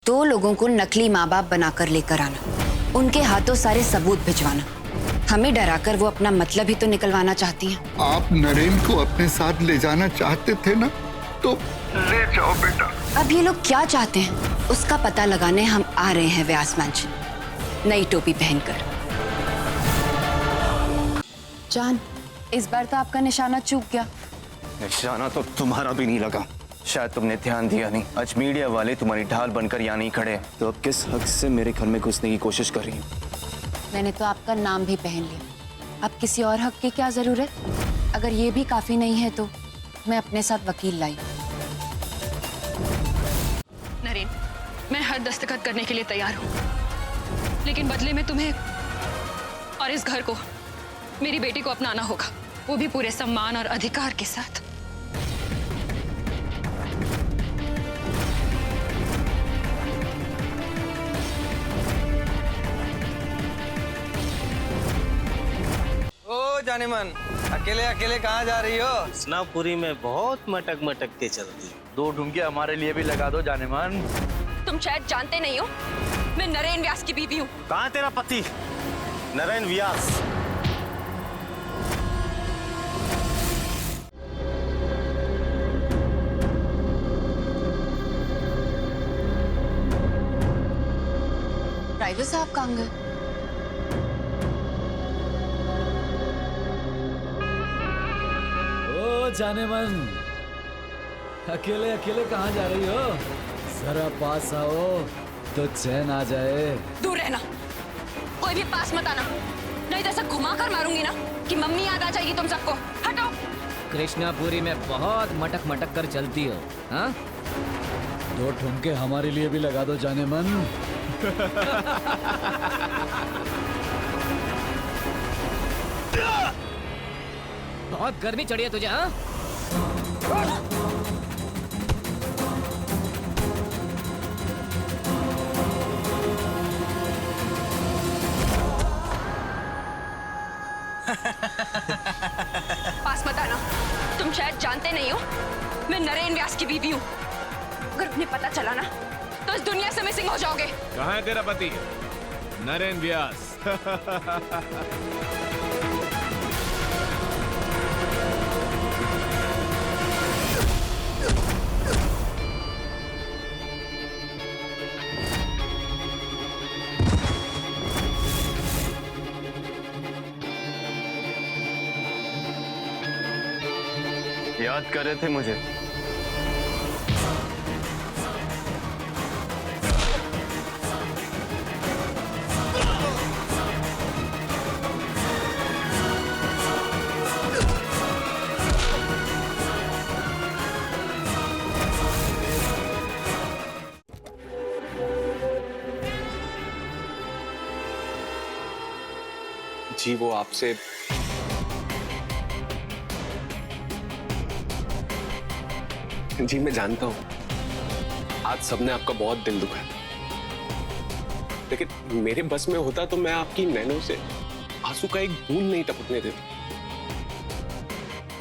2 लोगों को नकली माँ बाप बनाकर लेकर आना, उनके हाथों सारे सबूत भिजवाना, हमें डराकर वो अपना मतलब ही तो निकलवाना चाहती हैं। आप नरेन को अपने साथ ले जाना चाहते थे ना, तो ले जाओ बेटा। अब ये लोग क्या चाहते हैं उसका पता लगाने हम आ रहे हैं व्यास मंच, नई टोपी पहनकर। जान, इस बार तो आपका निशाना चूक गया। निशाना तो तुम्हारा भी नहीं लगा, शायद तुमने ध्यान दिया नहीं। आज मीडिया वाले तुम्हारी ढाल बनकर यहाँ नहीं खड़े, तो अब किस हक से मेरे घर में घुसने की कोशिश कर रही हो? मैंने तो आपका नाम भी पहन लिया, अब किसी और हक की क्या जरूरत? अगर ये भी काफी नहीं है तो मैं अपने साथ वकील लाई। नरेन, मैं हर दस्तखत करने के लिए तैयार हूँ, लेकिन बदले में तुम्हें और इस घर को, मेरी बेटी को अपनाना होगा, वो भी पूरे सम्मान और अधिकार के साथ। ओ जानेमन, अकेले अकेले कहाँ जा रही हो? स्नापुरी में बहुत मटक मटक के चलती। 2 ढुमके हमारे लिए भी लगा दो जानेमन। तुम शायद जानते नहीं हो, मैं नरेन व्यास की बीवी हूँ। कहाँ तेरा पति नरेन व्यास? ड्राइवर साहब कहाँ गए? ओ जाने मन, अकेले अकेले कहाँ जा रही हो? जरा पास आओ तो चैन आ जाए। दूर रहना, कोई भी पास मत आना, नहीं तो ऐसा घुमा कर मारूंगी ना कि मम्मी याद आ जाएगी तुम सबको। हटो। कृष्णापुरी में बहुत मटक मटक कर चलती हो, हाँ? 2 ठुमके हमारे लिए भी लगा दो जाने मन। बहुत गर्मी चढ़ी है तुझे, हाँ? पास मत आना, तुम शायद जानते नहीं हो, मैं नरेन व्यास की बीवी हूँ। अगर उन्हें पता चला ना तो इस दुनिया से मिसिंग हो जाओगे। कहाँ है तेरा पति नरेन व्यास? याद कर रहे थे मुझे? जी वो आपसे जी मैं जानता हूं आज सबने आपका बहुत दिल दुखा है, लेकिन मेरे बस में होता तो मैं आपकी नैनों से आंसू का एक बूंद नहीं टपकने देता।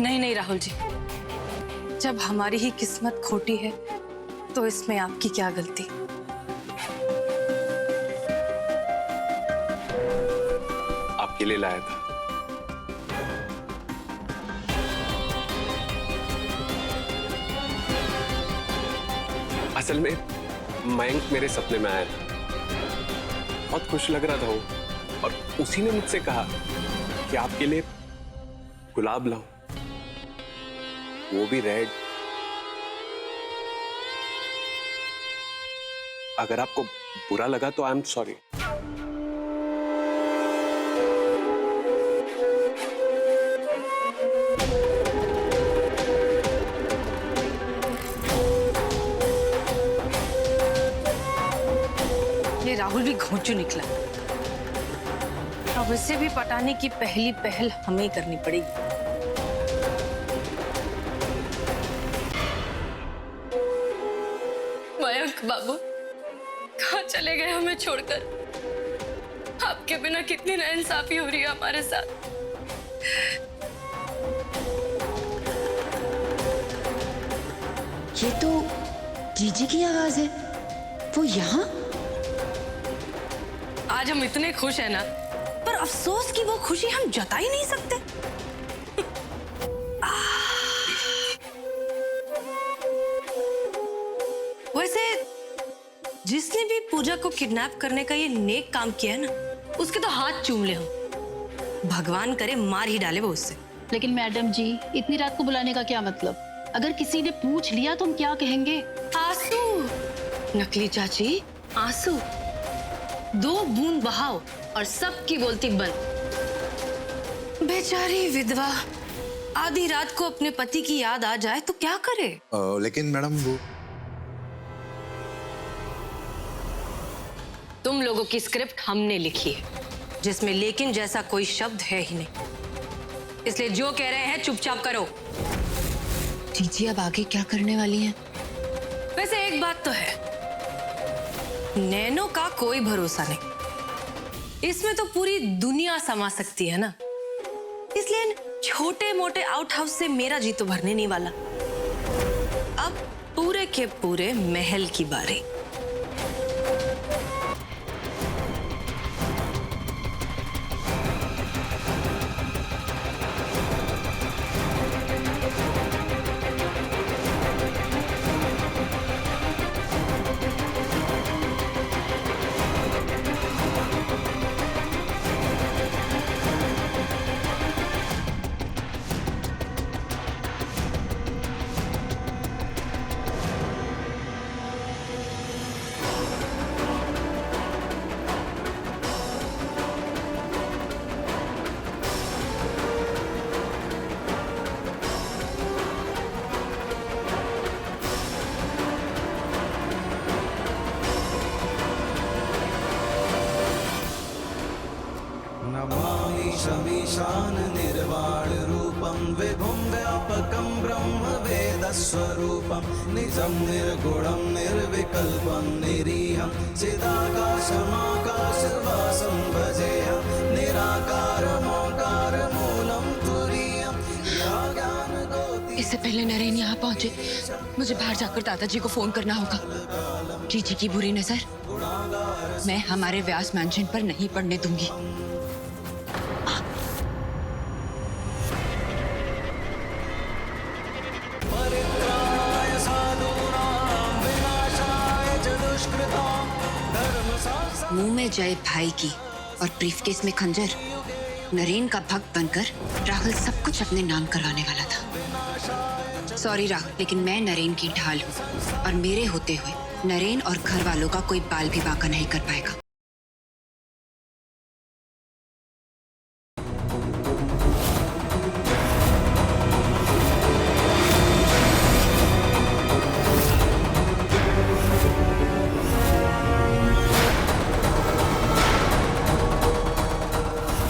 नहीं नहीं राहुल जी, जब हमारी ही किस्मत खोटी है तो इसमें आपकी क्या गलती? आपके लिए लाया था। असल में मयंक मेरे सपने में आया था, बहुत खुश लग रहा था वो, और उसी ने मुझसे कहा कि आपके लिए गुलाब लाऊं, वो भी रेड। अगर आपको बुरा लगा तो आई एम सॉरी। ये राहुल भी घोंचू निकला। अब इसे भी पटाने की पहली पहल हमें करनी पड़ेगी। मयंक बाबू कहाँ चले गए हमें छोड़कर? आपके बिना कितनी नाइंसाफी हो रही है हमारे साथ। ये तो जीजी की आवाज है। वो यहाँ? आज हम इतने खुश हैं ना, पर अफसोस कि वो खुशी हम जता ही नहीं सकते। वैसे जिसने भी पूजा को किडनैप करने का ये नेक काम किया है ना, उसके तो हाथ चूम ले हम। भगवान करे मार ही डाले वो उससे। लेकिन मैडम जी, इतनी रात को बुलाने का क्या मतलब? अगर किसी ने पूछ लिया तो हम क्या कहेंगे? आंसू नकली चाची, आंसू 2 बूंद बहाओ और सबकी बोलती बंद। बेचारी विधवा आधी रात को अपने पति की याद आ जाए तो क्या करे? लेकिन मैडम वो तुम लोगों की स्क्रिप्ट हमने लिखी है, जिसमें लेकिन जैसा कोई शब्द है ही नहीं। इसलिए जो कह रहे हैं चुपचाप करो। जीजी अब आगे क्या करने वाली हैं? वैसे एक बात तो है, नैनो का कोई भरोसा नहीं। इसमें तो पूरी दुनिया समा सकती है ना, इसलिए इन छोटे मोटे आउट हाउस से मेरा जी तो भरने नहीं वाला। अब पूरे के पूरे महल की बारी। नमामि शमीशान निर्वाण रूपं विभुं व्यापकं ब्रह्म वेदस्वरूपं निजं निर्गुणं निर्विकल्पं निरीहं चिदाकाशमाकाशवासं भजेऽहं निराकारमोकारमूलं तुरीयं ज्ञानगोति। इससे पहले नरेन यहाँ पहुंचे, मुझे बाहर जाकर दादाजी को फोन करना होगा। जीजी की बुरी नजर मैं हमारे व्यास मैंशन पर नहीं पड़ने दूंगी। मुंह में जय भाई की और ब्रीफकेस में खंजर। नरेन का भक्त बनकर राहुल सब कुछ अपने नाम करवाने वाला था। सॉरी राहुल, लेकिन मैं नरेन की ढाल हूँ और मेरे होते हुए नरेन और घर वालों का कोई बाल भी बांका नहीं कर पाएगा।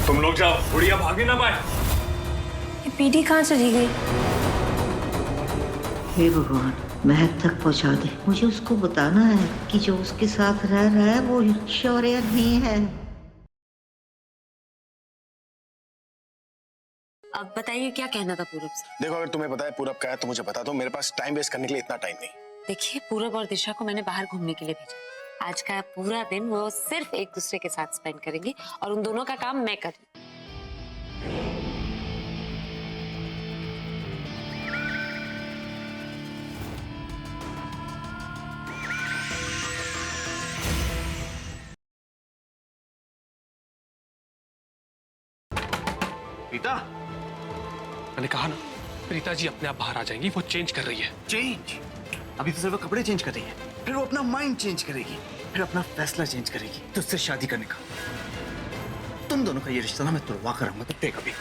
तुम लोग जाओ, बुढ़िया भाग ना पाए। पीडी कहाँ चली गई? हे भगवान, महक तक पहुंचा दे। मुझे उसको बताना है कि जो उसके साथ रह रहा है वो शौर्य नहीं है। अब बताइए क्या कहना था पूरब से? देखो, अगर तुम्हें पता है पूरब का है तो मुझे बता दो। मेरे पास टाइम वेस्ट करने के लिए इतना टाइम नहीं। देखिए, पूरब और दिशा को मैंने बाहर घूमने के लिए भेजा। आज का पूरा दिन वो सिर्फ एक दूसरे के साथ स्पेंड करेंगे और उन दोनों का काम मैं करूँ। रीता, मैंने कहा ना, रीता जी अपने आप बाहर आ जाएंगी। वो चेंज कर रही है। चेंज? अभी तो सिर्फ कपड़े चेंज कर रही है, फिर वो अपना माइंड चेंज करेगी, फिर अपना फैसला चेंज करेगी तुझसे शादी करने का। तुम दोनों का ये रिश्ता ना मैं तोड़वा कर आऊंगा, तब देखा भी।